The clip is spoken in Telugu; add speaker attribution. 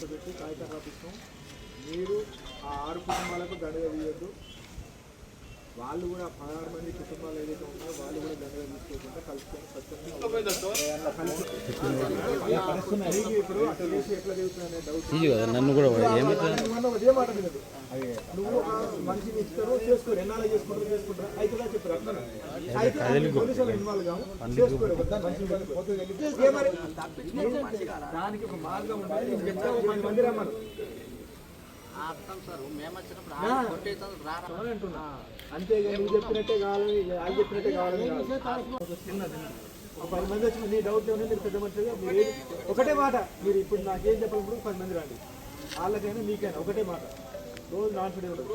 Speaker 1: కూర్చోబెట్టి కాగితం రాపిస్తాం. మీరు ఆ 6 కుటుంబాలకు దండగా తీయొద్దు. వాళ్ళు కూడా 16 మంది కుటుంబాలు ఏదైతే ఉన్నారో వాళ్ళు కూడా దండగా తీసుకోకుండా కలుసుకొని స్వచ్ఛంగా ఇప్పుడు అట్లా చేసి ఎట్లా దిగుతుందనే డౌట్
Speaker 2: నన్ను కూడా
Speaker 1: అదే మాట వినదు. నువ్వు మనిషిని ఇస్తారు చేసుకోరు, ఎన్నాళ్ళు చేసుకుంటారు అయితే చెప్పారు అట్లా అయితే పోలీసులు ఇన్వాల్వ్ కావు చేసుకోరు. దానికి ఒక మార్గం ఉండాలి. 10 మంది రమ్మను అంతేగా నువ్వు చెప్పినట్టే కావాలని వాళ్ళు చెప్పినట్టే కావాలని ఒక 10 మంది వచ్చి నీ డౌట్ ఏమన్నా మీరు పెద్ద మనుషులుగా మీరు ఒకటే మాట, మీరు ఇప్పుడు నాకేం చెప్పినప్పుడు 10 మంది రండి, వాళ్ళకైనా మీకైనా ఒకటే మాట, రోజు నాన్ ఫిడే ఉండదు.